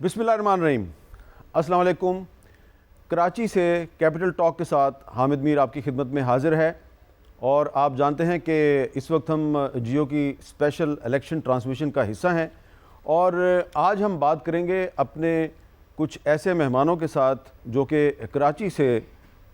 बिस्मिल्लाहिर्रहमानिर्रहीम। अस्सलाम वालेकुम। कराची से कैपिटल टॉक के साथ हामिद मीर आपकी खिदमत में हाज़िर है। और आप जानते हैं कि इस वक्त हम जियो की स्पेशल इलेक्शन ट्रांसमिशन का हिस्सा हैं और आज हम बात करेंगे अपने कुछ ऐसे मेहमानों के साथ जो कि कराची से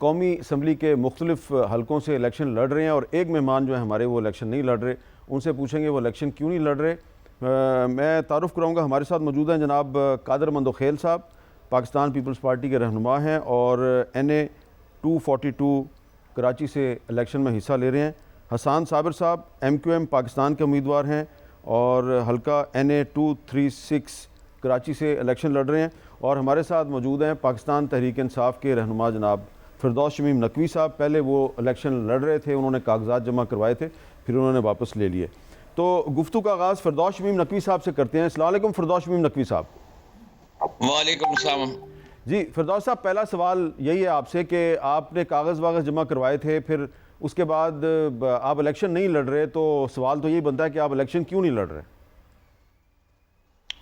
कौमी असम्बली के मुख्तलिफ़ हलकों से इलेक्शन लड़ रहे हैं और एक मेहमान जो है हमारे वो इलेक्शन नहीं लड़ रहे। उनसे पूछेंगे वो इलेक्शन क्यों नहीं लड़ रहे। मैं तारुफ़ कराऊँगा, हमारे साथ मौजूद हैं जनाब कादर मंदोखेल साहब, पाकिस्तान पीपल्स पार्टी के रहनुमा हैं और NA 242 कराची से इलेक्शन में हिस्सा ले रहे हैं। हसान साबिर साहब MQM पाकिस्तान के उम्मीदवार हैं और हल्का NA 236 कराची से इलेक्शन लड़ रहे हैं। और हमारे साथ मौजूद हैं पाकिस्तान तहरीक इंसाफ के रहनुमा जनाब फिरदौस शमीम नकवी साहब। पहले वो इलेक्शन लड़ रहे थे, उन्होंने कागजात जमा करवाए थे, फिर उन्होंने वापस ले लिए। तो गुफ्तगू का आगाज़ फिरदौस शमीम नकवी साहब से करते हैं। अस्सलाम वालेकुम फिरदौस शमीम नकवी साहब। वालेकुम सलाम। जी फिरदौस साहब, पहला सवाल यही है आपसे कि आपने कागज़ वागज़ जमा करवाए थे, फिर उसके बाद आप इलेक्शन नहीं लड़ रहे, तो सवाल तो यही बनता है कि आप इलेक्शन क्यों नहीं लड़ रहे?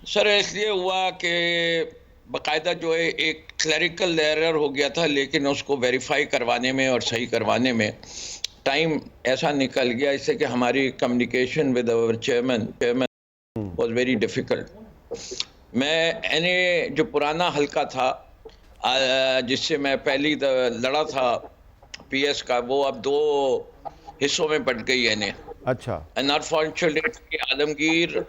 सर इसलिए हुआ कि बाकायदा जो है एक क्लरिकल एरर हो गया था, लेकिन उसको वेरीफाई करवाने में और सही करवाने में टाइम ऐसा निकल गया इससे कि हमारी communication with our chairman was very difficult. मैं NA जो पुराना हल्का था जिससे मैं पहली लड़ा था PS का, वो अब 2 हिस्सों में बंट गई NA। अच्छा। अनफॉर्चुनेटली आलमगीर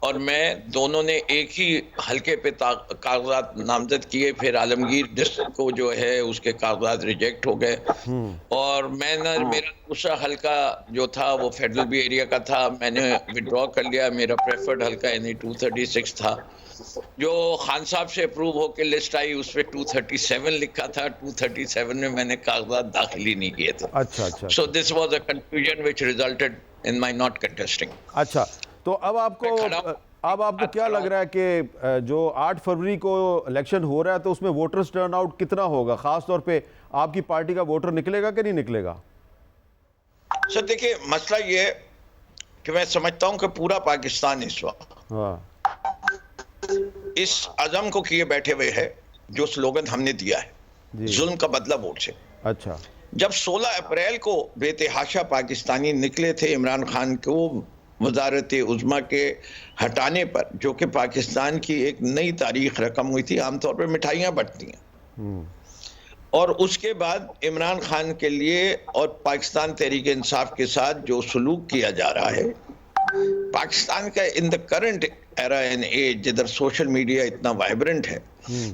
और मैं दोनों ने एक ही हल्के पे कागजात नामजद किए, फिर आलमगीर डिस्ट्रिक्ट को जो है उसके कागजात रिजेक्ट हो गए और मैंने मेरा दूसरा हल्का जो था वो फेडरल बी एरिया का था, मैंने विड्रॉ कर लिया। मेरा प्रेफर्ड हल्का NA 236 था जो खान साहब से अप्रूव होकर लिस्ट आई, उस पर 237 लिखा था। 237 में मैंने कागजात दाखिल ही नहीं किए थे। अच्छा। So this was a confusion which resulted in my not contesting. अच्छा, तो अब आपको क्या लग रहा है कि जो 8 फरवरी को इलेक्शन हो रहा है तो उसमें वोटर्स टर्नआउट कितना होगा? ख़ास तौर पे आपकी पार्टी का वोटर निकलेगा कि नहीं निकलेगा? सर देखिए, मसला ये है कि मैं समझता हूं कि पूरा पाकिस्तान इस वक्त इस अज़म को किए बैठे हुए है जो स्लोगन हमने दिया है, जुल्म का बदला वोट से। अच्छा। जब 16 अप्रैल को बेतहाशा पाकिस्तानी निकले थे इमरान खान को वजारत उज़्मा के हटाने पर, जो कि पाकिस्तान की एक नई तारीख रकम हुई थी, आमतौर पर मिठाइयाँ बंटती हैं, और उसके बाद इमरान खान के लिए और पाकिस्तान तहरीक इंसाफ के साथ जो सलूक किया जा रहा है पाकिस्तान का in the current era and age, जिधर सोशल मीडिया इतना वाइब्रेंट है,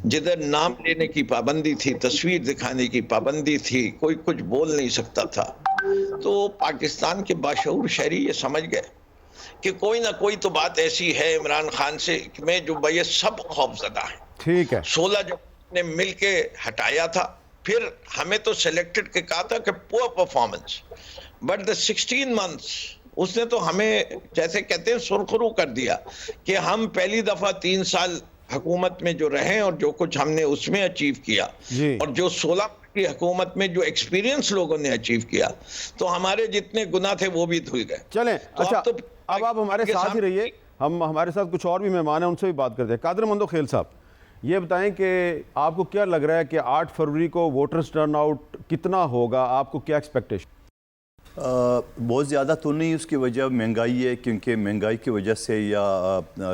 जिधर नाम लेने की पाबंदी थी, तस्वीर दिखाने की पाबंदी थी, कोई कुछ बोल नहीं सकता था, तो पाकिस्तान के बाशऊर शहरी ये समझ गए कि कोई ना कोई तो बात ऐसी है इमरान खान से में जो भाई सब खौफजदा है। ठीक है। 16 जब ने मिल के हटाया था, फिर हमें तो सिलेक्टेड के कहा था कि poor performance, but the 16 months उसने तो हमें जैसे कहते हैं सुरखरू कर दिया कि हम पहली दफा 3 साल हुकूमत में जो रहे और जो कुछ हमने उसमें अचीव किया और जो 16 की हुकूमत में जो एक्सपीरियंस लोगों ने अचीव किया, तो हमारे जितने गुनाह थे वो भी धुल गए। चलें, तो अच्छा, तो अब आप हमारे साथ ही रहिए, हम हमारे साथ कुछ और भी मेहमान हैं, उनसे भी बात करते हैं। कादर मंदोखेल साहब, ये बताएं कि आपको क्या लग रहा है कि 8 फरवरी को वोटर्स टर्नआउट कितना होगा? आपको क्या एक्सपेक्टेशन? बहुत ज़्यादा तो नहीं, उसकी वजह महंगाई है, क्योंकि महंगाई की वजह से या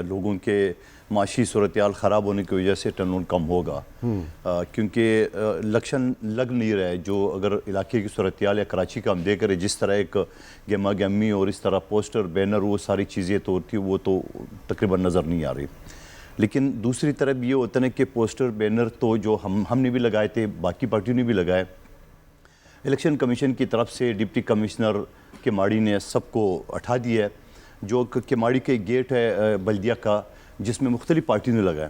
लोगों के माशी सूरत-ए-हाल ख़राब होने की वजह से टर्नआउट कम होगा, क्योंकि इलेक्शन लग नहीं रहा है। जो अगर इलाके की सूरत-ए-हाल या कराची का हम देख रहे, जिस तरह एक गहमा गहमी और इस तरह पोस्टर बैनर वो सारी चीज़ें तो होती, वो तो तकरीबन नज़र नहीं आ रही। लेकिन दूसरी तरफ ये होता है कि पोस्टर बैनर तो जो हमने भी लगाए थे, बाकी पार्टियों ने भी लगाए, इलेक्शन कमीशन की तरफ से डिप्टी कमिश्नर केमाड़ी ने सबको हटा दिया है। जो केमाड़ी के गेट है बल्दिया का, जिसमें मुख्तलिफ पार्टियों ने लगाए,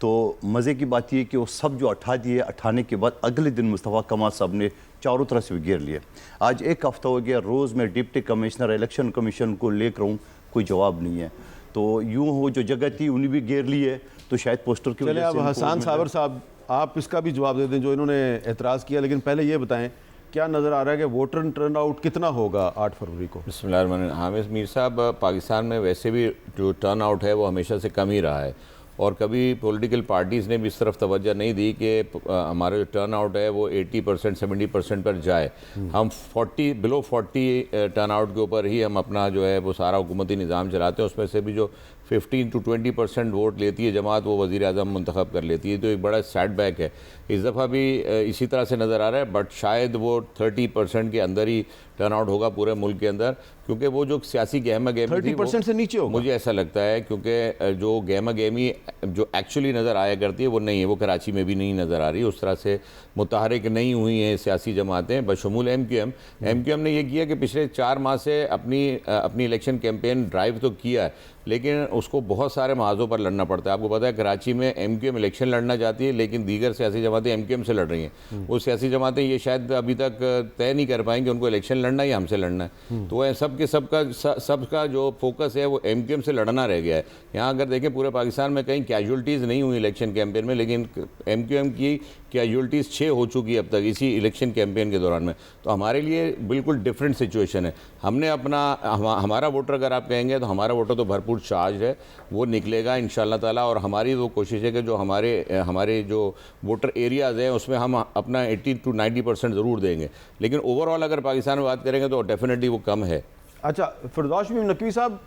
तो मज़े की बात यह कि वो सब जो हटा दिए, हटाने के बाद अगले दिन मुस्तफ़ा कमाल साहब ने चारों तरफ से घेर लिए। आज 1 हफ़्ता हो गया, रोज़ मैं डिप्टी कमिश्नर इलेक्शन कमीशन को लेकर हूँ, कोई जवाब नहीं है। तो यूँ हो जो जगह थी उन्हें भी घेर ली है, तो शायद पोस्टर की वजह से। अब हसान साबर साहब, आप इसका भी जवाब दे दें जो इन्होंने एतराज़ किया, लेकिन पहले ये बताएं क्या नज़र आ रहा है कि वोटर टर्नआउट कितना होगा 8 फरवरी को? बिस्मिल्लाहिर्रहमानिर्रहीम। हामिद मीर साहब, पाकिस्तान में वैसे भी जो टर्नआउट है वो हमेशा से कम ही रहा है और कभी पॉलिटिकल पार्टीज़ ने भी इस तरफ तवज्जो नहीं दी कि हमारा जो टर्न आउट है वो 80% 70% पर जाए। हम 40 बिलो 40 टर्न आउट के ऊपर ही हम अपना जो है वो सारा हुकूमती निज़ाम चलाते हैं। उसमें से भी जो 15 to 20% वोट लेती है जमात, वो वज़ीर आज़म मुंतखब कर लेती है। तो एक बड़ा सेटबैक है। इस दफ़ा भी इसी तरह से नज़र आ रहा है, बट शायद वो 30% के अंदर ही टर्न आउट होगा पूरे मुल्क के अंदर, क्योंकि वो जो सियासी गहमा गहमी 30% से नीचे होगा, मुझे ऐसा लगता है, क्योंकि जो गहमा गहमी जो एक्चुअली नज़र आया करती है वो नहीं है, वो कराची में भी नहीं नज़र आ रही। उस तरह से मुतहरिक नहीं हुई हैं सियासी जमातें बशमूल MQM ने यह किया कि पिछले 4 माह से अपनी इलेक्शन कैंपेन ड्राइव तो किया है, लेकिन उसको बहुत सारे महाजों पर लड़ना पड़ता है। आपको पता है कराची में MQM इलेक्शन लड़ना चाहती है, लेकिन दीगर सियासी जमातें MQM से लड़ रही हैं। वो सियासी जमातें ये शायद अभी तक तय नहीं कर पाएंगे उनको इलेक्शन लड़ना है या हमसे लड़ना है। तो वह सबका जो फोकस है वो MQM से लड़ना रह गया है। यहाँ अगर देखें पूरे पाकिस्तान में कहीं कैजुअल्टीज़ नहीं हुई इलेक्शन कैंपेन में, लेकिन MQM की कैजुअल्टीज़ 6 हो चुकी है अब तक इसी इलेक्शन कैंपेन के दौरान में। तो हमारे लिए बिल्कुल डिफरेंट सिचुएशन है। हमने हमारा वोटर, अगर आप कहेंगे तो हमारा वोटर तो भरपूर चार्ज है, वो निकलेगा इंशाअल्लाह ताला। और हमारी वो कोशिश है कि जो हमारे जो वोटर एरियाज़ हैं उसमें हम अपना 80 to 90% ज़रूर देंगे, लेकिन ओवरऑल अगर पाकिस्तान में बात करेंगे तो डेफिनेटली वो कम है। अच्छा, फिरदौस नकवी साहब,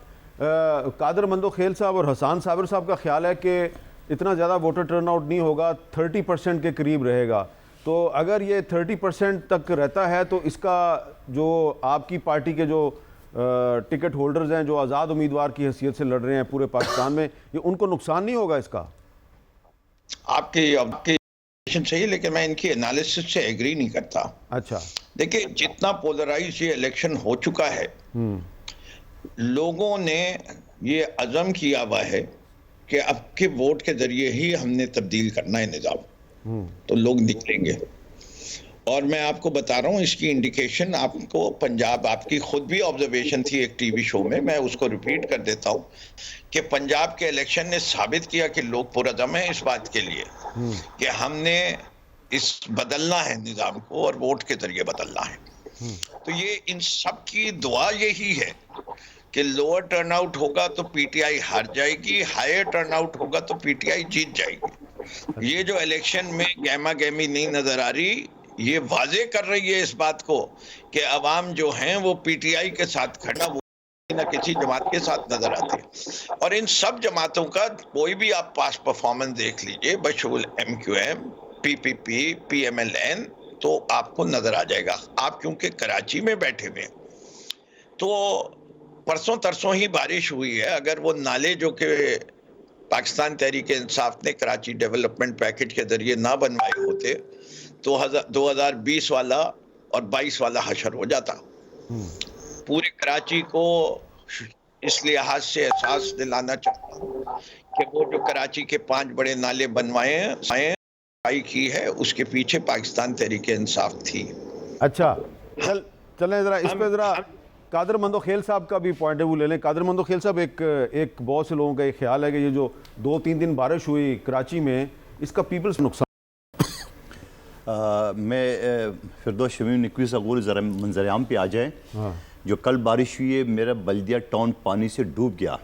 कादर मंदो खेल साहब और हसान साबिर साहब का ख्याल है कि इतना ज़्यादा वोटर टर्नआउट नहीं होगा, 30% के करीब रहेगा। तो अगर ये 30% तक रहता है तो इसका जो आपकी पार्टी के जो टिकट होल्डर्स हैं, जो आज़ाद उम्मीदवार की हैसियत से लड़ रहे हैं पूरे पाकिस्तान में, ये उनको नुकसान नहीं होगा इसका? आपकी सही, लेकिन मैं इनकी एनालिसिस से एग्री नहीं करता। अच्छा, देखिए, जितना पोलराइज ये इलेक्शन हो चुका है, लोगों ने ये अज़म किया हुआ है कि अब के वोट के जरिए ही हमने तब्दील करना है निज़ाम, तो लोग निकलेंगे। और मैं आपको बता रहा हूँ इसकी इंडिकेशन आपको पंजाब, आपकी खुद भी ऑब्जर्वेशन थी एक टीवी शो में, मैं उसको रिपीट कर देता हूँ कि पंजाब के इलेक्शन ने साबित किया कि लोग पुरअज़म हैं इस बात के लिए कि हमने बदलना है निज़ाम को और वोट के जरिए बदलना है। तो ये इन सब की दुआ यही है कि लोअर टर्नआउट होगा तो PTI हार जाएगी, हायर टर्नआउट होगा तो PTI जीत जाएगी। ये जो इलेक्शन में गहमा गहमी नहीं नजर आ रही, ये वाजे कर रही है इस बात को कि अवाम जो हैं वो PTI के साथ खड़ा, वो न किसी जमात के साथ नजर आती है। और इन सब जमातों का कोई भी आप पास परफॉर्मेंस देख लीजिए, बशमूल MQM, PPP, PMLN, तो आपको नजर आ जाएगा। आप क्योंकि कराची में बैठे हुए हैं, तो परसों तरसों ही बारिश हुई है। अगर वो नाले जो कि पाकिस्तान तहरीक इंसाफ ने कराची डेवलपमेंट पैकेज के जरिए ना बनवाए होते तो 2020 वाला और 22 वाला हशर हो जाता। पूरे कराची को इस लिहाज से एहसास दिलाना चाहता हूँ कि वो जो कराची के 5 बड़े नाले बनवाए की है, उसके पीछे पाकिस्तान तहरीक इंसाफ थी। अच्छा, चलें ज़रा इस पे ज़रा कादर मंदो खेल साहब का भी पॉइंट ऑफ व्यू ले लें। कादर मंदो खेल साहब, एक बहुत से लोगों का एक ख्याल है कि ये जो 2-3 दिन बारिश हुई कराची में, इसका पीपल्स नुकसान। मैं फिरदौस शमीम नकवी साहब ज़रा मंजर-ए-आम पे आ जाए। जो कल बारिश हुई है, मेरा बल्दिया टाउन पानी से डूब गया,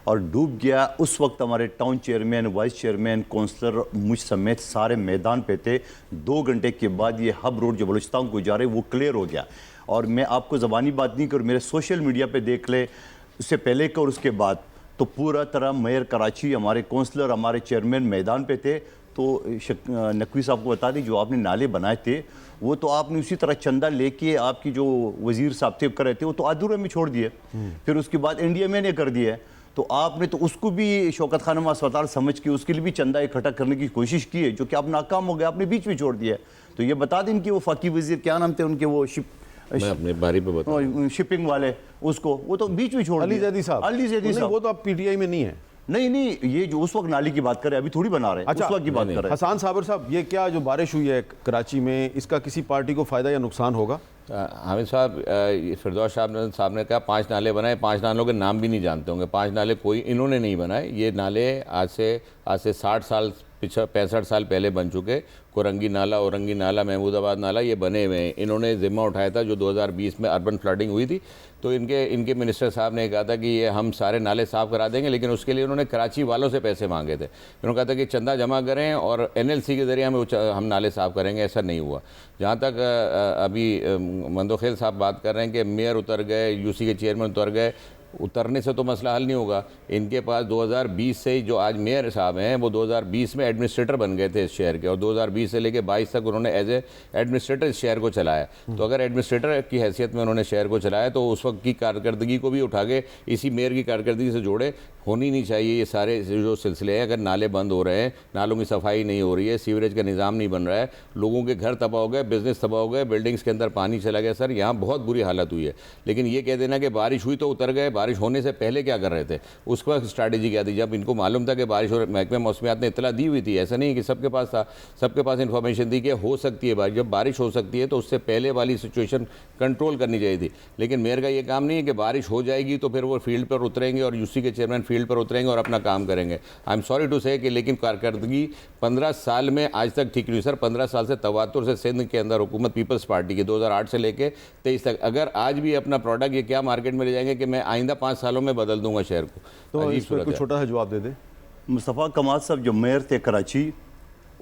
और डूब गया उस वक्त हमारे town chairman, vice chairman, councillor, मुझ समेत सारे मैदान पे थे। 2 घंटे के बाद ये हब रोड जो बलूचिस्तान को जा रहे वो क्लियर हो गया। और मैं आपको ज़बानी बात नहीं कर, मेरे सोशल मीडिया पे देख ले, उससे पहले का और उसके बाद, तो पूरा तरह मेयर कराची, हमारे काउंसलर, हमारे चेयरमैन मैदान पे थे। तो नकवी साहब को बता दी, जो आपने नाले बनाए थे वो तो आपने उसी तरह चंदा लेके आपकी जो वज़ीर साहब थे कर रहे थे वो तो अधूरे में छोड़ दिए। फिर उसके बाद इंडिया में ने कर दिया, तो आपने तो उसको भी शौकत खानम अस्पताल समझ के उसके लिए भी चंदा इकट्ठा करने की कोशिश की है, जो कि आप नाकाम हो गए, आपने बीच में छोड़ दिया। तो ये बता दें कि वो फाकी वज़ीर, क्या नाम थे उनके, वो मैं अपने बारी पे बताऊं, शिपिंग वाले, उसको वो तो बीच में छोड़ अली जैदी साहब, वो तो अब PTI में नहीं है। नहीं, ये जो उस वक्त नाली की बात कर रहे हैं, अभी थोड़ी बना रहे हैं। अच्छा, उस वक्त की बात कर रहे हैं। हसान साबिर साहब, ये क्या जो बारिश हुई है कराची में, इसका किसी पार्टी को फ़ायदा या नुकसान होगा? हामिद साहब, फिरदौस साहब ने कहा 5 नाले बनाए, 5 नालों के नाम भी नहीं जानते होंगे। 5 नाले कोई इन्होंने नहीं बनाए, ये नाले आज से 60 साल 65 साल पहले बन चुके कोरंगी नाला, औरंगी नाला, महमूदाबाद नाला, ये बने हुए हैं। इन्होंने जिम्मा उठाया था जो 2020 में अर्बन फ्लडिंग हुई थी, तो इनके मिनिस्टर साहब ने कहा था कि ये हम सारे नाले साफ़ करा देंगे, लेकिन उसके लिए उन्होंने कराची वालों से पैसे मांगे थे। उन्होंने कहा था कि चंदा जमा करें और NLC के ज़रिए हम नाले साफ़ करेंगे। ऐसा नहीं हुआ। जहाँ तक अभी मंदोखेल साहब बात कर रहे हैं कि मेयर उतर गए, UC के चेयरमैन उतर गए, उतरने से तो मसला हल नहीं होगा। इनके पास 2020 से ही जो आज मेयर साहब हैं वो 2020 में एडमिनिस्ट्रेटर बन गए थे इस शहर के, और 2020 से लेकर 22 तक उन्होंने एज ए एडमिनिस्ट्रेटर इस शहर को चलाया। तो अगर एडमिनिस्ट्रेटर की हैसियत में उन्होंने शहर को चलाया तो उस वक्त की कारकर्दगी को भी उठा के इसी मेयर की कारकर्दगी से जोड़े। होनी नहीं चाहिए ये सारे जो सिलसिले हैं। अगर नाले बंद हो रहे हैं, नालों की सफाई नहीं हो रही है, सीवरेज का निज़ाम नहीं बन रहा है, लोगों के घर तबाह हो गए, बिजनेस तबाह हो गए, बिल्डिंग्स के अंदर पानी चला गया, सर यहाँ बहुत बुरी हालत हुई है। लेकिन ये कह देना कि बारिश हुई तो उतर गए, बारिश होने से पहले क्या कर रहे थे, उस वक्त स्ट्रैटेजी क्या थी? जब इनको मालूम था कि बारिश हो, महकमे मौसमियात ने इतला दी हुई थी, ऐसा नहीं कि सबके पास था, सबके पास इन्फॉर्मेशन थी कि हो सकती है बारिश। जब बारिश हो सकती है तो उससे पहले वाली सिचुएशन कंट्रोल करनी चाहिए थी। लेकिन मेयर का ये काम नहीं है कि बारिश हो जाएगी तो फिर वो फील्ड पर उतरेंगे और UC के चेयरमैन फील्ड पर उतरेंगे और अपना काम करेंगे। आई एम सॉरी टू से कि लेकिन कारकर्दगी 15 साल में आज तक ठीक नहीं सर। 15 साल से तवातुर से सिंध के अंदर हुकूमत पीपल्स पार्टी की 2008 से लेके 23 तक, अगर आज भी अपना प्रोडक्ट ये क्या मार्केट में ले जाएंगे कि मैं आइंदा 5 सालों में बदल दूंगा शहर को। तो इस पर कुछ छोटा सा जवाब दे दें। मुस्तफ़ा कमाल साहब जो मेयर थे कराची,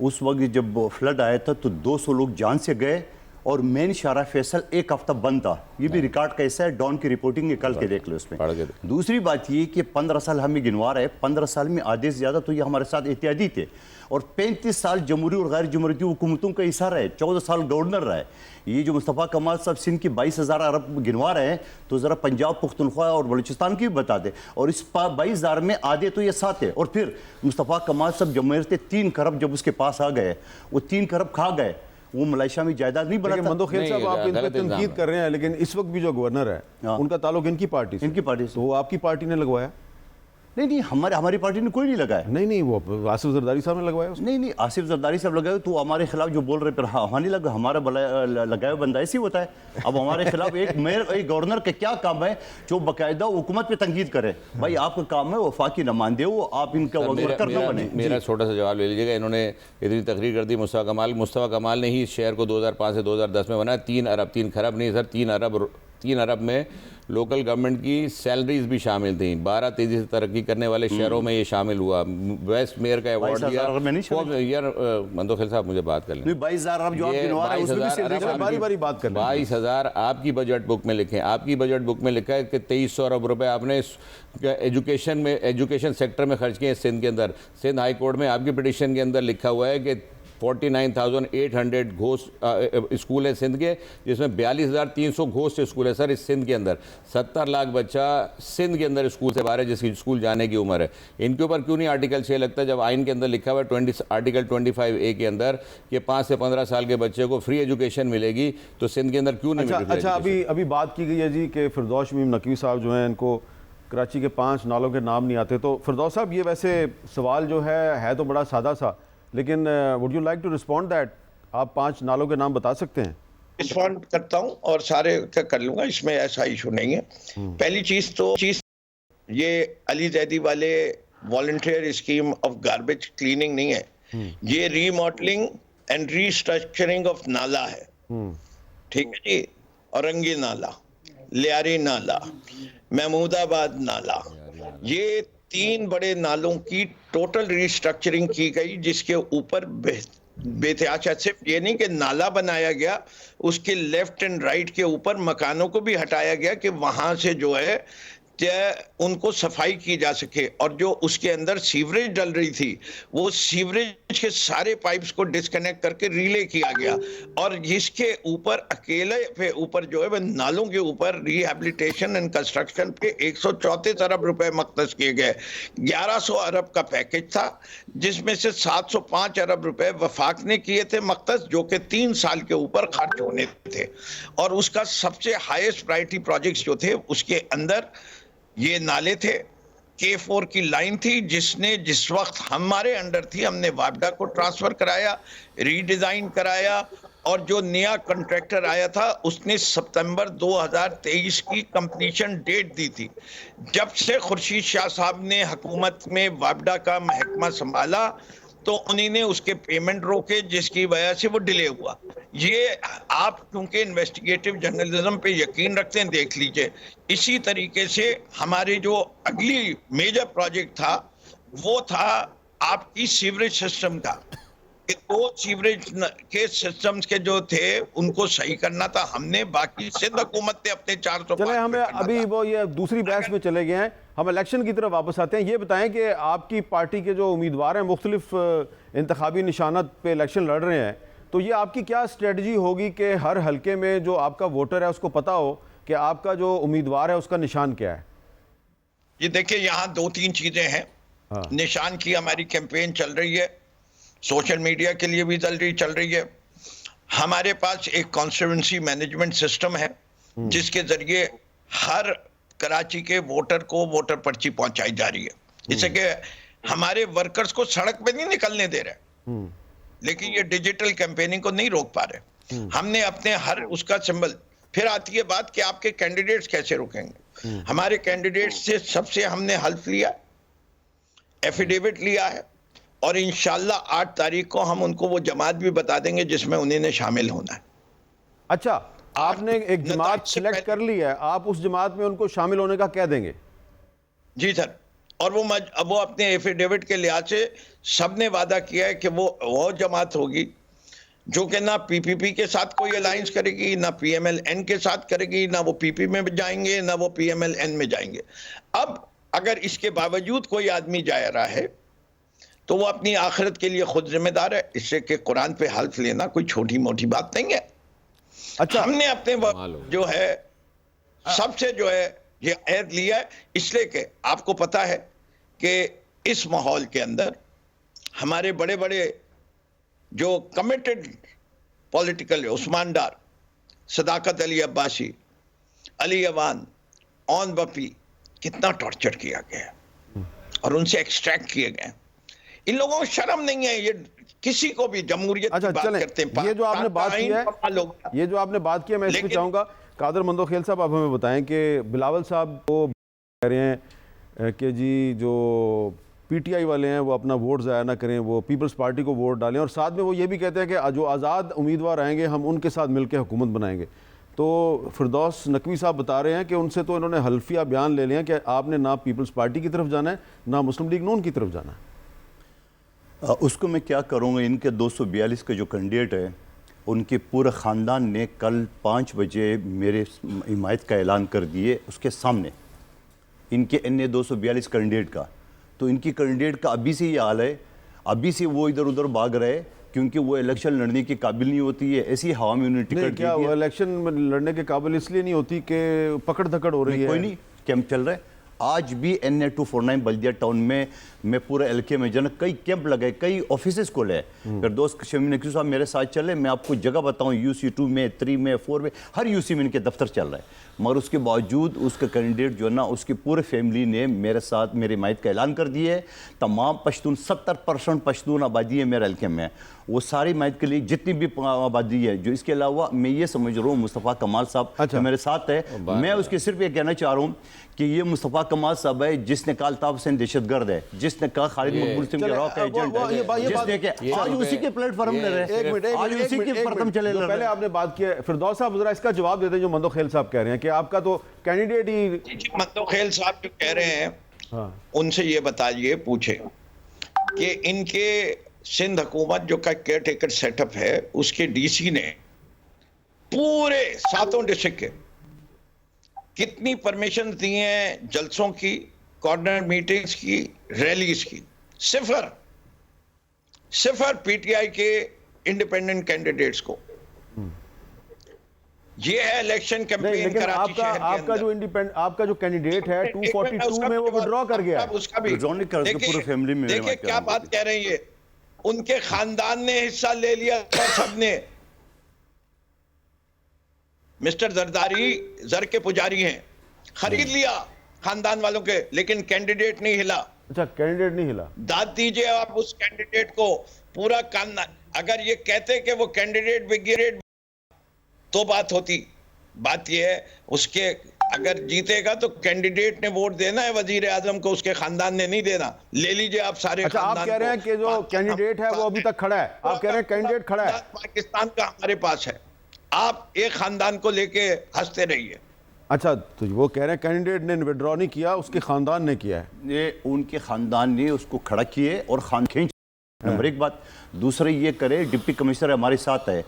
उस वक्त जब फ्लड आया था तो 200 लोग जान से गए और मेन शारा फैसल 1 हफ्ता बंद था। ये भी रिकॉर्ड कैसा है, डॉन की रिपोर्टिंग निकल के देख लो उसमें। दूसरी बात ये कि 15 साल हमें गिनवा रहे, 15 साल में आधे से ज़्यादा तो ये हमारे साथ इत्यादि थे, और 35 साल जमहूरी और गैर जमहूरी हुकूमतों का हिस्सा रहे, 14 साल गवर्नर रहे। ये जो मुस्तफ़ा कमाल साहब सिंध की 22,000 अरब गिनवा रहे हैं, तो ज़रा पंजाब, पुख्तनख्वा और बलूचिस्तान की भी बता दें। और इस 22,000 में आधे तो ये साथ है। और फिर मुस्तफ़ा कमाल साहब जब मेयर थे 3 खरब जब उसके पास आ गए, वो 3 खरब खा गए, वो मलेशिया में जायदाद नहीं बनाता। मंदोखेल साहब आप इन पर तनकीद कर रहे हैं, लेकिन इस वक्त भी जो गवर्नर है उनका ताल्लुक इनकी पार्टी से, तो वो आपकी पार्टी ने लगवाया? नहीं, हमारी पार्टी ने कोई नहीं लगाया। नहीं, वो आसिफ जरदारी साहब ने लगवाया उसको। नहीं, आसिफ जरदारी साहब लगाए तो हमारे खिलाफ जो बोल रहे पर हानि लगा, हमारा लगाया बंदा ऐसे ही होता है। अब हमारे खिलाफ एक मेयर, एक गवर्नर का क्या काम है जो बाकायदा हुकूमत पे तंकीद करे? भाई आपका काम है वफाकी नुमाइंदे हो, आप इनका वर्कर न बने। मेरा छोटा सा जवाब ले लीजिएगा। इन्होंने इतनी तकरीर कर दी मुस्तफ़ा कमाल ने ही इस शहर को 2005 से 2010 में बनाया। 3 अरब 3 खरब नहीं सर, 3 अरब में लोकल गवर्नमेंट की सैलरीज भी शामिल थी। 12 तेजी से तरक्की करने वाले शहरों में ये शामिल हुआ। बेस्ट मेयर का अवार्ड दिया। यार मंदोखेल साहब मुझे बात कर लें। 22,000 अरब जो आप गिनवा रहे हैं उसमें से बारी बात कर लें। 22,000 आपकी बजट बुक में लिखे, आपकी बजट बुक में लिखा है कि 2300 अरब रुपए आपने एजुकेशन सेक्टर में खर्च किए सिंध के अंदर। सिंध हाई कोर्ट में आपकी पिटिशन के अंदर लिखा हुआ है कि 49,800 घोस्ट स्कूल है सिंध के, जिसमें 42,300 घोस्ट स्कूल है सर इस सिंध के अंदर। 70 लाख बच्चा सिंध के अंदर स्कूल से बाहर है जिसकी स्कूल जाने की उम्र है। इनके ऊपर क्यों नहीं आर्टिकल 6 लगता जब आइन के अंदर लिखा हुआ है आर्टिकल 25A के अंदर कि 5 से 15 साल के बच्चे को फ्री एजुकेशन मिलेगी, तो सिंध के अंदर क्यों नहीं मिलेगी? अच्छा, अभी बात की गई है जी कि फिरदौस शमीम नकवी साहब जो हैं इनको कराची के 5 नालों के नाम नहीं आते। तो फिरदौस साहब ये वैसे सवाल जो है तो बड़ा सादा सा, लेकिन would you like to respond that? आप 5 नालों के नाम बता सकते हैं? रिस्पॉन्ड करता हूं और सारे कर लूंगा, इसमें ऐसा इशू नहीं है। पहली चीज ये अली जैदी वाले volunteer scheme of garbage cleaning नहीं है, ये रीमॉडलिंग एंड रीस्ट्रक्चरिंग ऑफ नाला है। ठीक है जी। औरंगी नाला, लियारी नाला, महमूदाबाद नाला, ये 3 बड़े नालों की टोटल रिस्ट्रक्चरिंग की गई, जिसके ऊपर बेतहाशा सिर्फ ये नहीं कि नाला बनाया गया, उसके लेफ्ट एंड राइट के ऊपर मकानों को भी हटाया गया कि वहां से जो है उनको सफाई की जा सके। और जो उसके अंदर सीवरेज डल रही थी, वो सीवरेज के सारे पाइप्स को डिस्कनेक्ट करके रिले किया गया। और इसके ऊपर अकेले पे ऊपर जो है वह नालों के ऊपर रिहेबिलिटेशन एंड कंस्ट्रक्शन पे 134 अरब रुपए मख्तस किए गए। 1100 अरब का पैकेज था, जिसमें से 705 अरब रुपए वफाक ने किए थे मख्तस, जो कि 3 साल के ऊपर खर्च होने थे। और उसका सबसे हाईएस्ट प्रायोरिटी प्रोजेक्ट्स जो थे उसके अंदर ये नाले थे। K4 की लाइन थी, जिस वक्त हमारे अंडर थी, हमने वापडा को ट्रांसफर कराया, रीडिजाइन कराया, और जो नया कॉन्ट्रैक्टर आया था उसने सितंबर 2023 की कंप्लीशन डेट दी थी। जब से खुर्शीद शाह साहब ने हुकूमत में वापडा का महकमा संभाला, तो उन्होंने उसके पेमेंट रोके, जिसकी वजह से वो डिले हुआ। ये आप क्योंकि इन्वेस्टिगेटिव जर्नलिज्म पे यकीन रखते हैं, देख लीजिए। इसी तरीके से हमारे जो अगली मेजर प्रोजेक्ट था वो था आपकी सीवरेज सिस्टम का। दो सीवरेज के सिस्टम्स के जो थे उनको सही करना था हमने, बाकी सिंध हुकूमत ने अपने 400 चले हमें अभी वो ये दूसरी बहस में चले गए हैं, हम इलेक्शन की तरफ वापस आते हैं। ये बताएं कि आपकी पार्टी के जो उम्मीदवार हैं मुख्तलिफ इंतखाबी निशानत पे इलेक्शन लड़ रहे हैं, तो ये आपकी क्या स्ट्रेटजी होगी कि हर हलके में जो आपका वोटर है उसको पता हो कि आपका जो उम्मीदवार है उसका निशान क्या है? ये देखिए, यहाँ 2-3 चीजें हैं। निशान की हमारी कैंपेन चल रही है, सोशल मीडिया के लिए भी चल रही है। हमारे पास एक कॉन्स्टिट्यूंसी मैनेजमेंट सिस्टम है जिसके जरिए हर कराची के वोटर को वोटर पर्ची पहुंचाई जा रही है। इससे कि हमारे वर्कर्स को सड़क पे नहीं निकलने दे रहे, लेकिन ये डिजिटल कैंपेनिंग को नहीं रोक पा रहे। हमने अपने हर उसका सिंबल। फिर आती है बात कि आपके कैंडिडेट्स कैसे रुकेंगे। हमारे कैंडिडेट्स से सबसे हमने हल्फ लिया, एफिडेविट लिया है, और इंशाल्लाह 8 तारीख को हम उनको वो जमात भी बता देंगे जिसमें उन्हें शामिल होना है। अच्छा, आपने एक जमात सिलेक्ट कर ली है, आप उस जमात में उनको शामिल होने का कह देंगे? जी सर, और वो अपने एफिडेविट के लिहाज से सबने वादा किया है कि वो जमात होगी जो कि ना पीपीपी के साथ कोई अलायंस करेगी, ना पीएमएलएन के साथ करेगी, ना वो पीपी में जाएंगे, ना वो पीएमएलएन में जाएंगे। अब अगर इसके बावजूद कोई आदमी जा रहा है तो वो अपनी आखिरत के लिए खुद जिम्मेदार है। इससे कि कुरान पे हल्फ लेना कोई छोटी मोटी बात नहीं है। अच्छा, हमने अपने जो है सबसे जो है ये अहद लिया है, इसलिए कि आपको पता है कि इस माहौल के अंदर हमारे बड़े बड़े जो कमिटेड पॉलिटिकल उस्मान डार, सदाकत अली अब्बासी, अली अवान, ऑन बपी, कितना टॉर्चर किया गया और उनसे एक्सट्रैक्ट किए गए। इन लोगों को शर्म नहीं है, ये किसी को भी जमहूरियत की बात करते हैं। ये जो आपने बात की है, मैं इसमें चाहूँगा कादर मंदोखेल साहब आप हमें बताएं कि बिलावल साहब को कह रहे हैं कि जी जो पीटीआई वाले हैं वो अपना वोट ज़ाया ना करें, वो पीपल्स पार्टी को वोट डालें, और साथ में वो ये भी कहते हैं कि जो आज़ाद उम्मीदवार आएंगे हम उनके साथ मिलकर हुकूमत बनाएंगे। तो फिरदौस नकवी साहब बता रहे हैं कि उनसे तो इन्होंने हल्फिया बयान ले लिया कि आपने ना पीपल्स पार्टी की तरफ जाना है ना मुस्लिम लीग नून की तरफ जाना है। उसको मैं क्या करूँगा, इनके 242 के जो कैंडिडेट है उनके पूरे ख़ानदान ने कल 5 बजे मेरे हिमायत का ऐलान कर दिए उसके सामने, इनके अन्य 242 कैंडिडेट का। तो इनकी कैंडिडेट का अभी से ये हाल है, अभी से वो इधर उधर भाग रहे क्योंकि वो इलेक्शन लड़ने के काबिल नहीं होती है। ऐसी हवा में उन्हें टिकट क्या वो इलेक्शन में लड़ने के काबिल इसलिए नहीं होती कि पकड़ धकड़ हो रही है? कोई नहीं, कैंप चल रहा है। आज भी NA 249 बल्दिया टाउन में मैं पूरे एलके में जन कई कैंप लगे, कई ऑफिसेस खोले। फिर दोस्त शमीम नकवी साहब मेरे साथ चले, मैं आपको जगह बताऊं, UC 2 में, 3 में, 4 में, हर UC में इनके दफ्तर चल रहा है। मगर उसके बावजूद उसका कैंडिडेट जो है ना, उसकी पूरे फैमिली ने मेरे साथ मेरे हिमायत का ऐलान कर दिया है। तमाम पश्तून, 70% पश्तून आबादी है मेरे हल्के में, वो सारी हिमायत के लिए जितनी भी आबादी है। जो इसके अलावा मैं ये समझ रहा हूँ मुस्तफ़ा कमाल साहब जो मेरे साथ है, मैं उसके सिर्फ ये कहना चाह रहा हूँ कि ये मुस्तफ़ा कमाल साहब है जिसने कहा अल्ताफ हुसैन दहशतगर्द है, जिसने कहा खालिद मकबूल सिंह के रॉक एजेंट है, जिसने कि आज उसी के प्लेटफॉर्म ले रहे, आज उसी के प्रथम चले। पहले आपने बात की है, फिरदौस साहब जरा इसका जवाब देते हैं जो मंदोखेल साहब कह रहे हैं कि आपका तो कैंडिडेट ही। मंदोखेल साहब जो कह रहे हैं उनसे ये बताइए, पूछे कि इनके सिंध हुकूमत जो का केयर टेकर सेटअप है उसके DC ने पूरे 7 डिस्ट्रिक्ट के कितनी परमिशन दी हैं जलसों की, कॉर्नर मीटिंग्स की, रैलीज की? सिफर PTI के इंडिपेंडेंट कैंडिडेट्स को। ये है इलेक्शन कैंपेन कराची शहर के अंदर। आपका जो कैंडिडेट है 242 में वो विड्रॉ कर गया, उसका भी पूरे फैमिली में। देखिए क्या बात कह रही है, उनके खानदान ने हिस्सा ले लिया सबने। मिस्टर जरदारी जर के पुजारी हैं, खरीद लिया खानदान वालों के, लेकिन कैंडिडेट नहीं हिला। अच्छा, कैंडिडेट नहीं हिला। दाद दीजिए आप उस कैंडिडेट को, पूरा खानदान। अगर ये कहते कि वो कैंडिडेट बिगेट तो बात होती। बात ये है उसके अगर जीतेगा तो कैंडिडेट ने वोट देना है, वजीर आजम को उसके खानदान ने नहीं देना। ले लीजिए आप सारे अच्छा, आप कह रहे हैं कि जो कैंडिडेट है वो अभी तक खड़ा है, आप कह रहे हैं कैंडिडेट खड़ा है, पाकिस्तान का हमारे पास है, आप एक खानदान को लेके हंसते रहिए। अच्छा, तो वो कह रहे हैं कैंडिडेट ने विड्रॉ नहीं किया, उसके खानदान ने किया है। ये उनके खानदान ने उसको खड़ा किए और खान खींच। नंबर एक बात। दूसरे ये करे, डिप्टी कमिश्नर हमारे साथ है,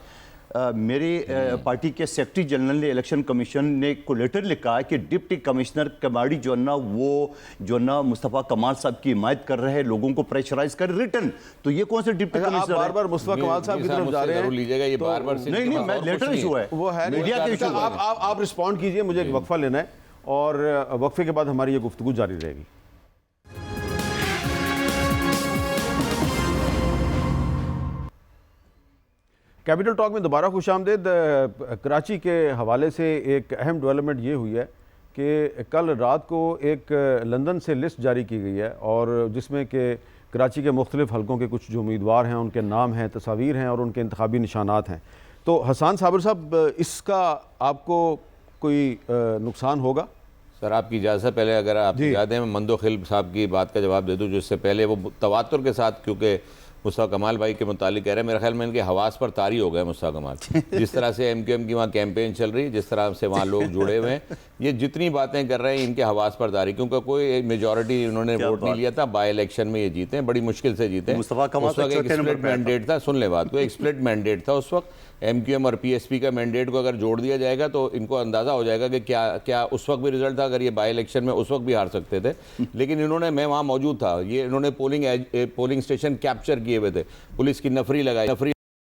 मेरी पार्टी के सेक्रेटरी जनरल ने इलेक्शन कमीशन ने को लेटर लिखा है कि डिप्टी कमिश्नर कमाड़ी जो है ना वो जो ना मुस्तफ़ा कमाल साहब की हिमायत कर रहे हैं, लोगों को प्रेशराइज कर रिटर्न। तो ये कौन से डिप्टी कमिश्नर बार बार मुस्तफ़ा कमाल साहब की तरफ जा रहे हैं, लीजिएगा ये बार बार नहीं मैं लेटर इशू है, वो है मीडिया के इशू। आप रिस्पॉन्ड कीजिए, मुझे एक वक्फा लेना है और वक्फे के बाद हमारी ये गुफ्तगू जारी रहेगी। कैपिटल टॉक में दोबारा खुशामदीद। कराची के हवाले से एक अहम डेवलपमेंट ये हुई है कि कल रात को एक लंदन से लिस्ट जारी की गई है और जिसमें कि कराची के मुख्तलिफ हलकों के कुछ जो उम्मीदवार हैं उनके नाम हैं, तस्वीर हैं और उनके इंतखाबी निशानात हैं। तो हसन साबिर साहब, इसका आपको कोई नुकसान होगा? सर, आपकी इजाज़त से पहले अगर आप याद है मैं मंदो खिल साहब की बात का जवाब दे दूं, जिससे पहले वो तवातुर के साथ, क्योंकि मुस्तफ़ा कमाल भाई के मुतालिक कह रहे हैं, मेरे ख्याल में इनके हवास पर तारी हो गए मुस्तफ़ा कमाल। जिस तरह से MQM की वहाँ कैंपेन चल रही है, जिस तरह से वहाँ लोग जुड़े हुए हैं, ये जितनी बातें कर रहे हैं इनके हवास पर तारी, क्योंकि कोई मेजॉरिटी इन्होंने वोट नहीं लिया था। बाई इलेक्शन में ये जीते हैं, बड़ी मुश्किल से जीते हैं। मुस्तफ़ा कमाल उस वक्त एक स्प्लिट मैंडेट था, सुन ले बात को, एक स्प्लिट मैंडेट था उस वक्त। MQM और PSP का मैंडेट को अगर जोड़ दिया जाएगा तो इनको अंदाज़ा हो जाएगा कि क्या उस वक्त भी रिजल्ट था, अगर ये बाई इलेक्शन में उस वक्त भी हार सकते थे। लेकिन इन्होंने, मैं वहाँ मौजूद था, ये इन्होंने पोलिंग स्टेशन कैप्चर किए हुए थे, पुलिस की नफरी लगाई,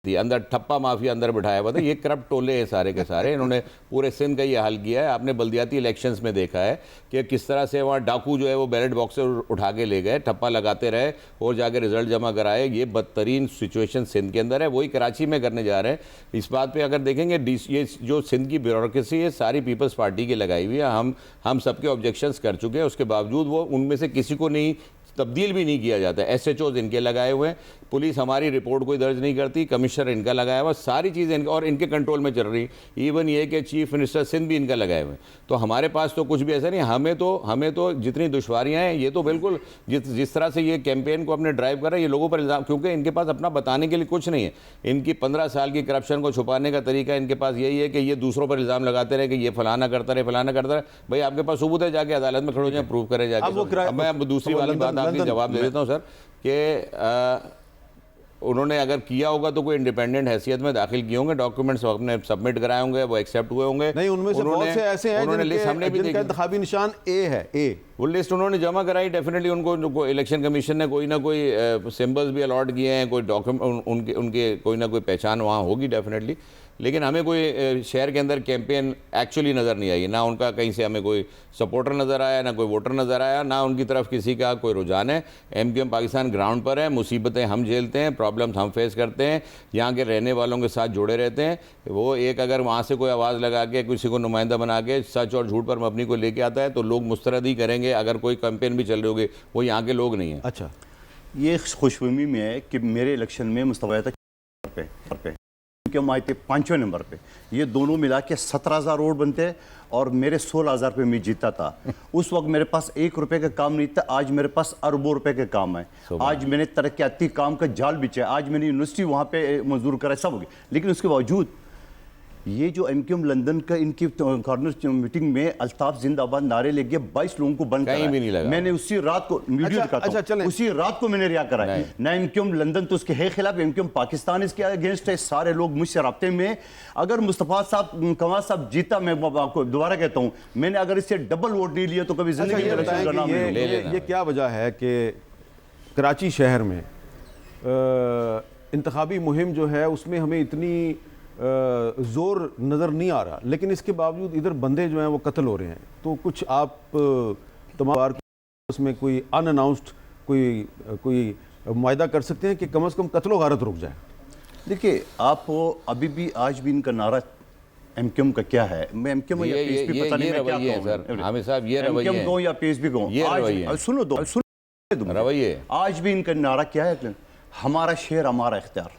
अंदर ठप्पा माफिया अंदर बिठाया हुआ था। ये करप्ट टोले हैं सारे के सारे, इन्होंने पूरे सिंध का ये हाल किया है। आपने बल्दियाती इलेक्शंस में देखा है कि किस तरह से वहाँ डाकू जो है वो बैलेट बॉक्स से उठा के ले गए, ठप्पा लगाते रहे और जाके रिजल्ट जमा कराए। ये बदतरीन सिचुएशन सिंध के अंदर है, वही कराची में करने जा रहे हैं। इस बात पे अगर देखेंगे, ये जो सिंध की ब्यूरोक्रेसी है सारी पीपल्स पार्टी की लगाई हुई है। हम सबके ऑब्जेक्शंस कर चुके हैं, उसके बावजूद वो उनमें से किसी को नहीं तब्दील भी नहीं किया जाता। SHOs इनके लगाए हुए हैं, पुलिस हमारी रिपोर्ट कोई दर्ज नहीं करती, कमिश्नर इनका लगाया हुआ, सारी चीज़ें इनका और इनके कंट्रोल में चल रही। इवन ये कि चीफ मिनिस्टर सिंध भी इनका लगाए हुए हैं। तो हमारे पास तो कुछ भी ऐसा नहीं। हमें तो जितनी दुश्वारियाँ हैं, ये तो बिल्कुल जिस तरह से ये कैंपेन को अपने ड्राइव कर रहे हैं, ये लोगों पर इल्ज़ाम, क्योंकि इनके पास अपना बताने के लिए कुछ नहीं है। इनकी 15 साल की करप्शन को छुपाने का तरीका इनके पास यही है कि ये दूसरों पर इल्ज़ाम लगाते रहे कि ये फलाना करता रहे, फलाना करता रहे। भाई आपके पास सबूत है, जाके अदालत में खड़े हो जाए, प्रूव करें जाके। अब मैं दूसरी वाली बात आपकी जवाब दे देता हूँ सर, कि उन्होंने अगर किया होगा तो कोई इंडिपेंडेंट हैसियत में दाखिल किए होंगे, डॉक्यूमेंट्स अपने सबमिट कराए होंगे, वो एक्सेप्ट हुए होंगे। नहीं, उनमें से बहुत से ऐसे हैं जिनका इंतखाबी निशान A है, A। वो लिस्ट उन्होंने जमा कराई, डेफिनेटली उनको इलेक्शन कमीशन ने कोई ना कोई सिंबल्स भी अलॉट किए हैं, कोई डॉक्यूमेंट उनके कोई ना कोई पहचान वहाँ होगी डेफिनेटली। लेकिन हमें कोई शहर के अंदर कैंपेन एक्चुअली नज़र नहीं आई, ना उनका कहीं से हमें कोई सपोर्टर नज़र आया, ना कोई वोटर नज़र आया, ना उनकी तरफ किसी का कोई रुझान है। MQM पाकिस्तान ग्राउंड पर है, मुसीबतें हम झेलते हैं, प्रॉब्लम्स हम फेस करते हैं, यहाँ के रहने वालों के साथ जुड़े रहते हैं। वो एक अगर वहाँ से कोई आवाज़ लगा के किसी को नुमाइंदा बना के सच और झूठ पर मबनी को लेके आता है तो लोग मुस्तरद ही करेंगे, अगर कोई कैंपेन भी चल रही होगी। वो यहाँ के लोग नहीं हैं। अच्छा, ये खुशफहमी में है कि मेरे इलेक्शन में मुस्तफ़ा पे क्यों आए थे 5वें नंबर पे, ये दोनों मिला के 17,000 वोट बनते और मेरे 16,000 पे मैं जीता था। उस वक्त मेरे पास 1 रुपए का काम नहीं था, आज मेरे पास अरबों रुपए के काम है। आज मैंने तरक्याती काम का जाल बिछा, आज मैंने यूनिवर्सिटी वहाँ पे मंजूर करा, सब हो गया। लेकिन उसके बावजूद ये जो MQM लंदन का इनकी कॉर्नर मीटिंग में अल्ताफ जिंदाबाद नारे लेके 22 लोगों को बंद कहीं भी नहीं लगा। मैंने उसी रात को वीडियो दिखाता हूं, उसी रात को मैंने रिहा करा। ना MQM लंदन तो उसके है खिलाफ, MQM पाकिस्तान इसके अगेंस्ट है। सारे लोग मुझसे राब्ते में। अगर मुस्तफ़ा साहब कमाल साहब जीता, मैं आपको दोबारा कहता हूं, मैंने अगर इससे डबल वोट नहीं लिया तो कभी जिंदगी में इलेक्शन का नाम नहीं लेना। ये क्या वजह है कि कराची शहर में इंतखाबी मुहिम जो है उसमें हमें इतनी ज़ोर नज़र नहीं आ रहा, लेकिन इसके बावजूद इधर बंदे जो हैं वो कत्ल हो रहे हैं? तो कुछ आप तमाम बार उसमें कोई अनअनाउंस्ड कोई मुआहदा कर सकते हैं कि कम से कम कत्लो गारत रुक जाए? देखिए, आप अभी भी आज भी इनका नारा MQM का क्या है, मैं MQM या PSP पता नहीं मैं क्या कहूं, हामिद साहब ये रवैया MQM कहूं या PSP कहूं, सुनो दो रवैया। आज भी इनका नारा क्या है, हमारा शेर हमारा इख्तियार।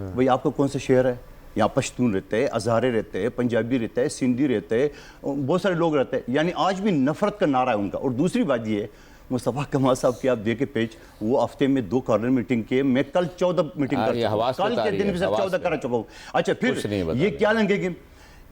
भाई आपका कौन सा शेर है? यहाँ पश्तून रहते हैं, हज़ारे रहते हैं, पंजाबी रहते हैं, सिंधी रहते हैं, बहुत सारे लोग रहते हैं, यानी आज भी नफरत का नारा है उनका। और दूसरी बात ये है, मुस्तफ़ा कमाल साहब की आप देखे पेज, वो हफ्ते में 2 कॉर्नर मीटिंग किए, मैं कल 14 मीटिंग कर चुका हूं, कल के दिन भी 14 कर चुका हूँ। अच्छा, फिर ये क्या लगेंगे,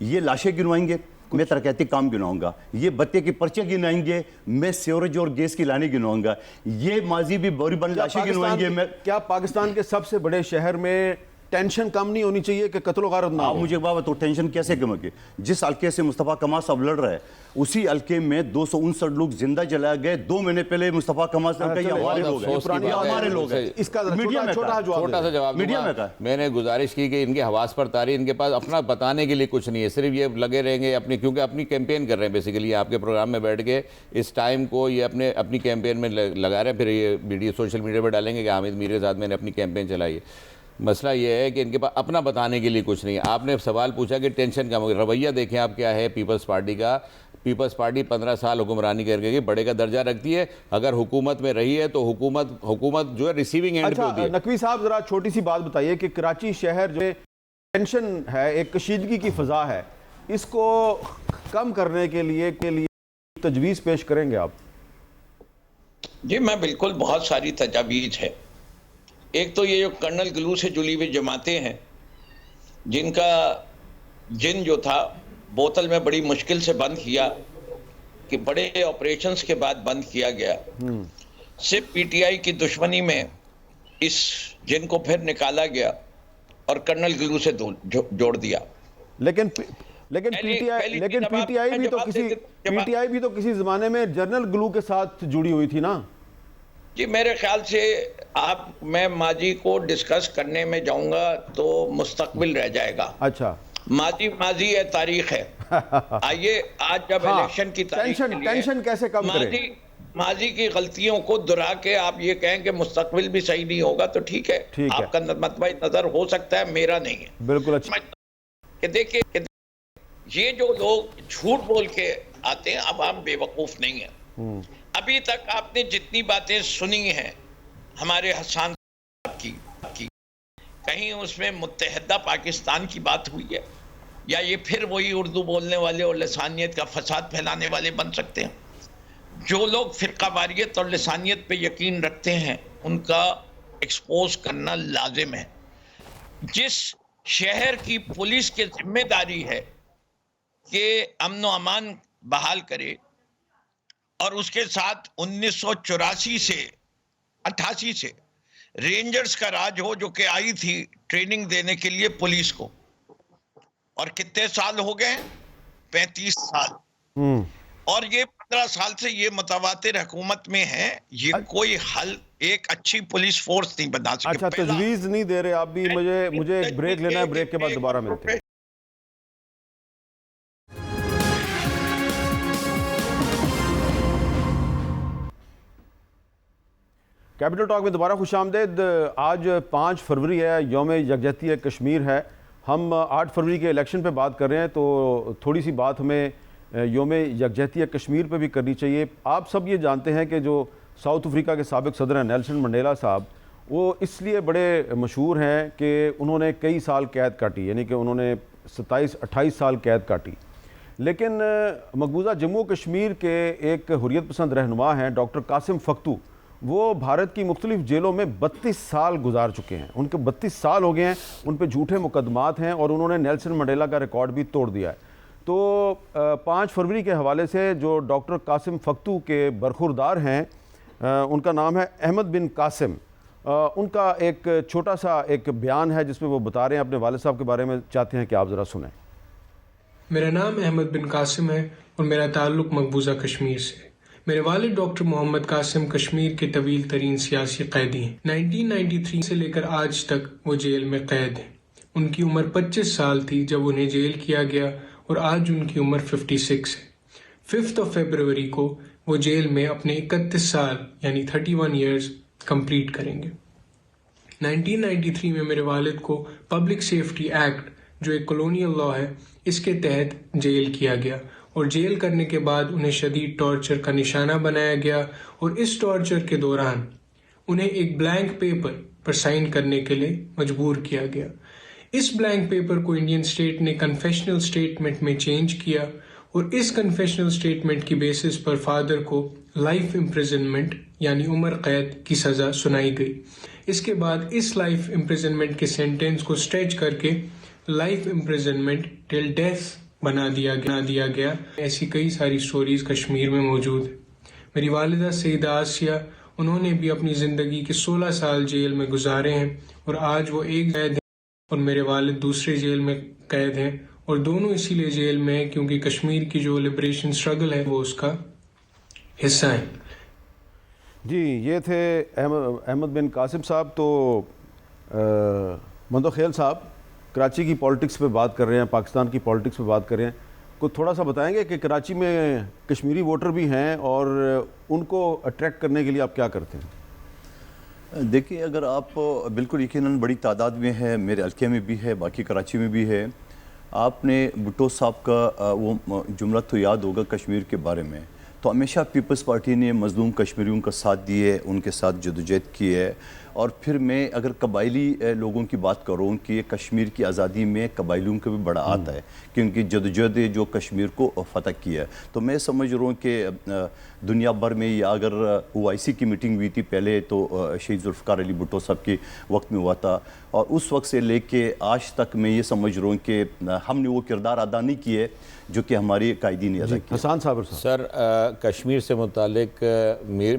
ये लाशें गिनवाएंगे, मैं तरक्याती काम गिनवाऊंगा, ये बत्ते की पर्चियाँ गिनवाएंगे, मैं सीवरेज और गैस की लाने गिनवाऊंगा, ये माजी भी बोरी बन लाशें गिनवाएंगे। मैं क्या पाकिस्तान के सबसे बड़े शहर में टेंशन कम नहीं होनी चाहिए कि कत्ल गारत ना हो? आप मुझे एक बात बताओ, टेंशन कैसे कम होगी? जिस हल्के से मुस्तफ़ा कमाल साहब लड़ रहे हैं, उसी हल्के में 259 लोग जिंदा जलाए गए 2 महीने पहले। मुस्तफ़ा कमाल साहब का, ये हमारे लोग हैं, हमारे लोग हैं। इसका मीडिया में छोटा सा जवाब मीडिया में दूंगा। मैंने गुजारिश की कि इनके हवास पर तारी, इनके पास अपना बताने के लिए कुछ नहीं है, सिर्फ ये लगे रहेंगे अपनी, क्योंकि अपनी कैंपेन कर रहे हैं बेसिकली आपके प्रोग्राम में बैठ के इस टाइम को ये अपनी कैंपेन में लगा रहे हैं, फिर ये वीडियो सोशल मीडिया पर डालेंगे कि हामिद मीर के साथ मैंने अपनी कैंपेन चलाई है। मसला ये है कि इनके पास अपना बताने के लिए कुछ नहीं है। आपने सवाल पूछा कि टेंशन कम होगी, रवैया देखें आप क्या है पीपल्स पार्टी का। पीपल्स पार्टी 15 साल हुक्मरानी करके बड़े का दर्जा रखती है, अगर हुकूमत में रही है तो हुकूमत जो है रिसीविंग एंड पे होती है। नकवी साहब जरा छोटी सी बात बताइए कि कराची शहर जो टेंशन है, एक कशीदगी की फ़ज़ा है, इसको कम करने के लिए तजवीज़ पेश करेंगे आप? जी मैं बिल्कुल, बहुत सारी तजावीज़ है। एक तो ये जो कर्नल गलू से जुड़ी हुई जमातें हैं, जिनका जिन जो था बोतल में बड़ी मुश्किल से बंद किया, कि बड़े ऑपरेशंस के बाद बंद किया गया, सिर्फ पीटीआई की दुश्मनी में इस जिन को फिर निकाला गया और कर्नल गलू से जोड़ दिया। लेकिन पीटीआई भी तो किसी जमाने में जनरल गलू के साथ जुड़ी हुई थी ना? जी मेरे ख्याल से मैं माजी को डिस्कस करने में जाऊंगा तो मुस्तकबिल रह जाएगा। अच्छा, माजी है, तारीख है। आइए आज जब इलेक्शन की तारीख टेंशन कैसे कम करें? माजी की गलतियों को दोहरा के आप ये कहें कि मुस्तकबिल भी सही नहीं होगा तो ठीक है, आपका मतबा नजर हो सकता है, मेरा नहीं है। बिल्कुल। अच्छा, कि देखिए ये जो लोग झूठ बोल के आते हैं, अब हम बेवकूफ नहीं है। अभी तक आपने जितनी बातें सुनी हैं हमारे हसन की, कहीं उसमें मुत्तहदा पाकिस्तान की बात हुई है? या ये फिर वही उर्दू बोलने वाले और लसानियत का फसाद फैलाने वाले बन सकते हैं? जो लोग फ़िरक़ावारियत और लसानियत पे यकीन रखते हैं, उनका एक्सपोज करना लाजिम है। जिस शहर की पुलिस की जिम्मेदारी है कि अमन व अमान बहाल करे, और उसके साथ 1984 से 88 से रेंजर्स का राज हो, जो कि आई थी ट्रेनिंग देने के लिए पुलिस को, और कितने साल हो गए? 35 साल। और ये 15 साल से ये मुतवातिर हुकूमत में है, ये कोई हल एक अच्छी पुलिस फोर्स नहीं बना सके। अच्छा, तजवीज़ नहीं दे रहे आप भी। मुझे एक ब्रेक लेना है, ब्रेक के बाद दोबारा मिलते हैं। कैपिटल टॉक में दोबारा खुशामदीद। आज 5 फरवरी है, यौम यकजहती कश्मीर है। हम 8 फरवरी के इलेक्शन पे बात कर रहे हैं, तो थोड़ी सी बात हमें यौम यकजहती कश्मीर पे भी करनी चाहिए। आप सब ये जानते हैं कि जो साउथ अफ्रीका के साबिक सदर हैं नेल्सन मंडेला साहब, वो इसलिए बड़े मशहूर हैं कि उन्होंने कई साल कैद काटी, यानी कि उन्होंने 27-28 साल कैद काटी। लेकिन मकबूजा जम्मू कश्मीर के एक हुर्रियत पसंद रहनुमा हैं डॉक्टर कासिम फख्तू, वो भारत की मुख्तलिफ जेलों में 32 साल गुजार चुके हैं। उनके 32 साल हो गए हैं, उन पर झूठे मुकदमात हैं और उन्होंने नेल्सन मंडेला का रिकॉर्ड भी तोड़ दिया है। तो 5 फरवरी के हवाले से जो डॉक्टर कासिम फख्तू के बरखुरदार हैं, उनका नाम है अहमद बिन कासिम, उनका एक छोटा सा एक बयान है जिसमें वो बता रहे हैं अपने वालिद साहब के बारे में। चाहते हैं कि आप ज़रा सुनें। मेरा नाम अहमद बिन कासिम है और मेरा ताल्लुक़ मकबूजा कश्मीर से। मेरे वालिद डॉक्टर मोहम्मद कासिम कश्मीर के तवील तरीन सियासी कैदी हैं। 1993 से लेकर आज तक वो जेल में कैद हैं। उनकी उम्र 25 साल थी जब उन्हें जेल किया गया और आज उनकी उम्र 56 है। 5 फरवरी को वो जेल में अपने 31 साल यानी 31 ईयर्स कंप्लीट करेंगे। 1993 में मेरे वालिद को पब्लिक सेफ्टी एक्ट, जो एक कॉलोनियल लॉ है, इसके तहत जेल किया गया और जेल करने के बाद उन्हें शदीद टॉर्चर का निशाना बनाया गया और इस टॉर्चर के दौरान उन्हें एक ब्लैंक पेपर पर साइन करने के लिए मजबूर किया गया। इस ब्लैंक पेपर को इंडियन स्टेट ने कन्फेशनल स्टेटमेंट में चेंज किया और इस कन्फेशनल स्टेटमेंट की बेसिस पर फादर को लाइफ इम्प्रिजनमेंट यानी उम्र कैद की सज़ा सुनाई गई। इसके बाद इस लाइफ इम्प्रिजनमेंट के सेंटेंस को स्ट्रेच करके लाइफ इम्प्रिजनमेंट टिल डेथ बना दिया गया। ऐसी कई सारी स्टोरीज कश्मीर में मौजूद है। मेरी वालिदा सईदा आसिया, उन्होंने भी अपनी ज़िंदगी के 16 साल जेल में गुजारे हैं और आज वो एक कैद हैं और मेरे वालिद दूसरे जेल में कैद हैं, और दोनों इसीलिए जेल में हैं क्योंकि कश्मीर की जो लिबरेशन स्ट्रगल है वो उसका हिस्सा है। जी, ये थे अहमद बिन कासिम साहब। तो मंदोखेल साहब कराची की पॉलिटिक्स पे बात कर रहे हैं, पाकिस्तान की पॉलिटिक्स पे बात कर रहे हैं। कुछ थोड़ा सा बताएंगे कि कराची में कश्मीरी वोटर भी हैं और उनको अट्रैक्ट करने के लिए आप क्या करते हैं? देखिए, अगर आप बिल्कुल यकीनन बड़ी तादाद में है, मेरे हल्के में भी है, बाकी कराची में भी है। आपने भुट्टो साहब का वो जुमला तो याद होगा कश्मीर के बारे में। तो हमेशा पीपल्स पार्टी ने मज़लूम कश्मीरियों का साथ दिए, उनके साथ जदोजहद की है। और फिर मैं अगर कबायली लोगों की बात करूँ कि कश्मीर की आज़ादी में कबायलियों का भी बड़ा आता है, क्योंकि जदोजहद जो कश्मीर को फ़तह किया है। तो मैं समझ रहा हूँ कि दुनिया भर में, या अगर OIC की मीटिंग हुई थी पहले तो शहीद जुल्फ़िकार अली भुट्टो साहब के वक्त में हुआ था, और उस वक्त से लेके आज तक मैं ये समझ रहा हूँ कि हमने वो किरदार अदा नहीं किए जो कि हमारे कायदीन ने अदा किया। हसान साहब सर, कश्मीर से मुतालिक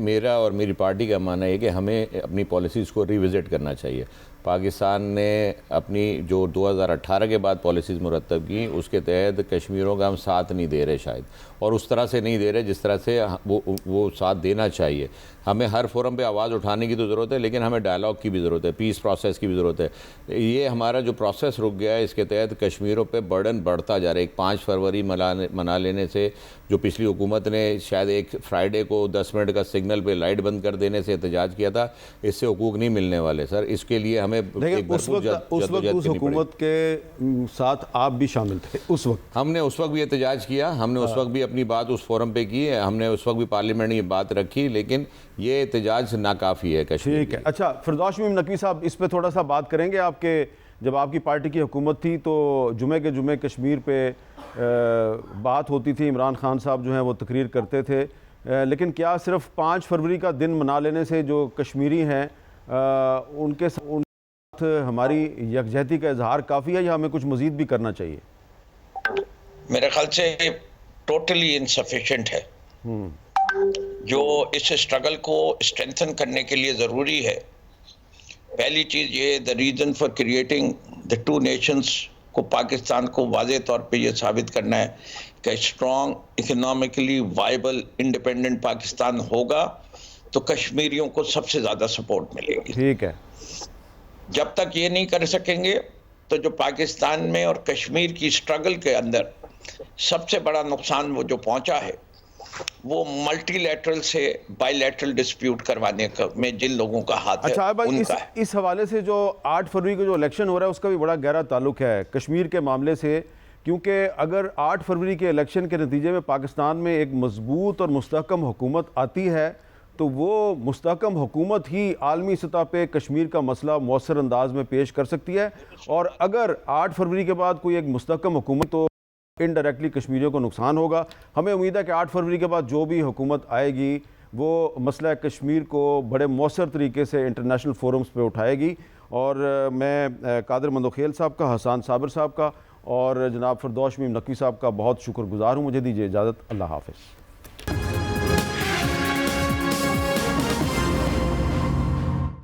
मेरा और मेरी पार्टी का मानना है कि हमें अपनी पॉलिसीज़ को रिविज़िट करना चाहिए। पाकिस्तान ने अपनी जो 2018 के बाद पॉलिसीज़ मुरतब की, उसके तहत कश्मीरों का हम साथ नहीं दे रहे शायद, और उस तरह से नहीं दे रहे जिस तरह से वो साथ देना चाहिए। हमें हर फोरम पे आवाज़ उठाने की तो ज़रूरत है, लेकिन हमें डायलॉग की भी ज़रूरत है, पीस प्रोसेस की भी ज़रूरत है। ये हमारा जो प्रोसेस रुक गया है, इसके तहत कश्मीरों पे बर्डन बढ़ता जा रहा है। एक 5 फरवरी मना लेने से, जो पिछली हुकूमत ने शायद एक फ्राइडे को 10 मिनट का सिग्नल पे लाइट बंद कर देने से एहतजाज किया था, इससे हुकूक नहीं मिलने वाले सर। इसके लिए हमें उस वक्त उस हुकूमत के साथ आप भी शामिल थे। उस वक्त हमने उस वक्त भी एहतजाज किया, हमने उस वक्त भी अपनी बात उस फोरम पे की है, हमने उस वक्त भी पार्लियामेंट में ये बात रखी, लेकिन ये एहतजाज नाकाफ़ी है कश्मीर। ठीक है। अच्छा, फिरदौस मीम नकवी साहब, इस पे थोड़ा सा बात करेंगे। आपके जब आपकी पार्टी की हुकूमत थी तो जुमे के जुमे कश्मीर पे बात होती थी, इमरान खान साहब जो हैं वो तकरीर करते थे, लेकिन क्या सिर्फ 5 फरवरी का दिन मना लेने से जो कश्मीरी हैं उनके साथ हमारी यकजहती का इजहार काफ़ी है, या हमें कुछ मज़ीद भी करना चाहिए? मेरे ख्याल से टोटली इनसफिशिएंट है। जो इस स्ट्रगल को स्ट्रेंथन करने के लिए ज़रूरी है, पहली चीज़ ये, the reason for creating the 2 Nations को पाकिस्तान को वाज़े तौर पे ये साबित करना है कि strong, economically viable, independent Pakistan होगा तो कश्मीरियों को सबसे ज़्यादा सपोर्ट मिलेगी। ठीक है। जब तक ये नहीं कर सकेंगे तो जो पाकिस्तान में और कश्मीर की स्ट्रगल के अंदर सबसे बड़ा नुकसान वो जो पहुंचा है, वो मल्टीलैटरल से बायलैटरल डिस्प्यूट करवाने का में जिन लोगों का हाथ अच्छा है, भाई, उनका है। इस हवाले से जो 8 फरवरी को जो इलेक्शन हो रहा है उसका भी बड़ा गहरा ताल्लुक है कश्मीर के मामले से, क्योंकि अगर 8 फरवरी के इलेक्शन के नतीजे में पाकिस्तान में एक मजबूत और मुस्तहकम हुकूमत आती है तो वो मुस्तहकम हुकूमत ही आलमी सतह पे कश्मीर का मसला मौसर अंदाज में पेश कर सकती है। और अगर 8 फरवरी के बाद कोई एक मुस्तहकम हुकूमत, तो इनडायरेक्टली कश्मीरियों को नुकसान होगा। हमें उम्मीद है कि 8 फरवरी के बाद जो भी हुकूमत आएगी वो मसला कश्मीर को बड़े मौसर तरीके से इंटरनेशनल फोरम्स पे उठाएगी। और मैं कादिर मंदोखेल साहब का, हसान साबिर साहब का और जनाब फिरदौस मीम नकवी साहब का बहुत शुक्रगुजार हूँ। मुझे दीजिए इजाज़त। अल्लाह हाफ़िज़।